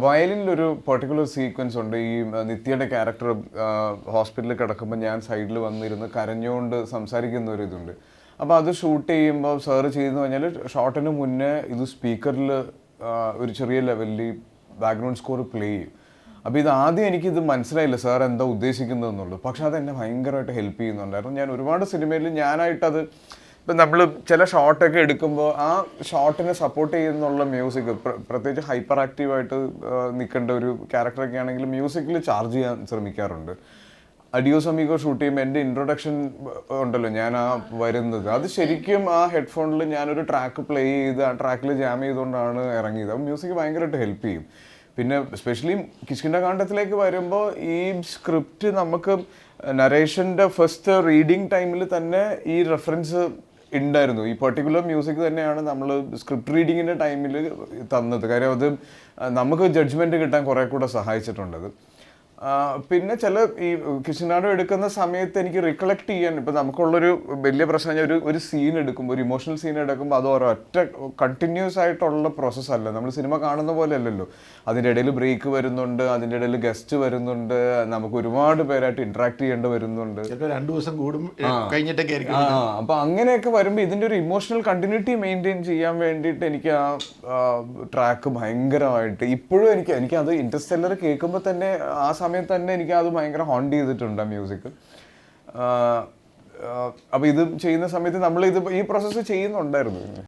വയലിനിലൊരു particular sequence ഉണ്ട്. ഈ നിത്യയുടെ character ഹോസ്പിറ്റലിൽ കിടക്കുമ്പോൾ ഞാൻ സൈഡിൽ വന്നിരുന്ന് കരഞ്ഞുകൊണ്ട് സംസാരിക്കുന്ന ഒരു ഇതുണ്ട്. അപ്പോൾ അത് ഷൂട്ട് ചെയ്യുമ്പോൾ സാറ് ചെയ്തെന്ന് പറഞ്ഞാൽ ഷോട്ടിന് മുന്നേ ഇത് സ്പീക്കറിൽ ഒരു ചെറിയ ലെവലിൽ ബാക്ക്ഗ്രൗണ്ട് സ്കോർ പ്ലേ ചെയ്യും. അപ്പോൾ ഇത് ആദ്യം എനിക്കിത് മനസ്സിലായില്ല സാർ എന്താ ഉദ്ദേശിക്കുന്നതെന്നുള്ളൂ. പക്ഷെ അതെന്നെ ഭയങ്കരമായിട്ട് ഹെൽപ്പ് ചെയ്യുന്നുണ്ടായിരുന്നു. ഞാൻ ഒരുപാട് സിനിമയിൽ ഞാനായിട്ടത് ഇപ്പം നമ്മൾ ചില ഷോട്ടൊക്കെ എടുക്കുമ്പോൾ ആ ഷോട്ടിനെ സപ്പോർട്ട് ചെയ്യുന്നുള്ള മ്യൂസിക്, പ്രത്യേകിച്ച് ഹൈപ്പർ ആക്റ്റീവായിട്ട് നിൽക്കേണ്ട ഒരു ക്യാരക്ടറൊക്കെ ആണെങ്കിൽ മ്യൂസിക്കിൽ ചാർജ് ചെയ്യാൻ ശ്രമിക്കാറുണ്ട്. അഡിയോസ് അമീഗോ ഷൂട്ട് ചെയ്യുമ്പോൾ എൻ്റെ ഇൻട്രൊഡക്ഷൻ ഉണ്ടല്ലോ, ഞാൻ ആ വരുന്നത് അത് ശരിക്കും ആ ഹെഡ്ഫോണിൽ ഞാനൊരു ട്രാക്ക് പ്ലേ ചെയ്ത് ആ ട്രാക്കിൽ ജാം ചെയ്തുകൊണ്ടാണ് ഇറങ്ങിയത്. അപ്പോൾ മ്യൂസിക് ഭയങ്കരമായിട്ട് ഹെൽപ്പ് ചെയ്യും. പിന്നെ സ്പെഷ്യലി കിഷ്കിന്ധാകാണ്ഡത്തിലേക്ക് വരുമ്പോൾ ഈ സ്ക്രിപ്റ്റ് നമുക്ക് നരേഷൻ്റെ ഫസ്റ്റ് റീഡിങ് ടൈമിൽ തന്നെ ഈ റെഫറൻസ് ഉണ്ടായിരുന്നു. ഈ പെർട്ടിക്കുലർ മ്യൂസിക് തന്നെയാണ് നമ്മൾ സ്ക്രിപ്റ്റ് റീഡിങ്ങിൻ്റെ ടൈമിൽ തന്നത്. കാര്യം അത് നമുക്ക് ജഡ്ജ്മെൻറ്റ് കിട്ടാൻ കുറേ കൂടെ സഹായിച്ചിട്ടുണ്ടത്. പിന്നെ ചില ഈ കിഷ്കിന്ധാകാണ്ഡം എടുക്കുന്ന സമയത്ത് എനിക്ക് റിക്കളക്ട് ചെയ്യാൻ ഇപ്പം നമുക്കുള്ളൊരു വലിയ പ്രശ്നം ഒരു സീൻ എടുക്കുമ്പോൾ, ഒരു ഇമോഷണൽ സീൻ എടുക്കുമ്പോൾ അത് ഒരൊറ്റ കണ്ടിന്യൂസ് ആയിട്ടുള്ള പ്രോസസ്സല്ല. നമ്മൾ സിനിമ കാണുന്ന പോലെ അല്ലല്ലോ. അതിൻ്റെ ഇടയിൽ ബ്രേക്ക് വരുന്നുണ്ട്, അതിൻ്റെ ഇടയിൽ ഗസ്റ്റ് വരുന്നുണ്ട്, നമുക്ക് ഒരുപാട് പേരായിട്ട് ഇൻട്രാക്ട് ചെയ്യേണ്ടി വരുന്നുണ്ട്. 2 ദിവസം കൂടും കഴിഞ്ഞിട്ടൊക്കെ ആയിരിക്കും. അപ്പം അങ്ങനെയൊക്കെ വരുമ്പോൾ ഇതിൻ്റെ ഒരു ഇമോഷണൽ കണ്ടിന്യൂറ്റി മെയിൻറ്റെയിൻ ചെയ്യാൻ വേണ്ടിയിട്ട് എനിക്ക് ആ ട്രാക്ക് ഭയങ്കരമായിട്ട് ഇപ്പോഴും എനിക്കത് ഇൻറ്റർസ്റ്റെല്ലർ കേൾക്കുമ്പോൾ തന്നെ ആ സമയത്ത് തന്നെ എനിക്ക് അത് ഭയങ്കര ഹോണ്ട് ചെയ്തിട്ടുണ്ട് ആ മ്യൂസിക്. അപ്പോൾ ഇത് ചെയ്യുന്ന സമയത്ത് നമ്മൾ ഈ പ്രോസസ്സ് ചെയ്യുന്നുണ്ടായിരുന്നു.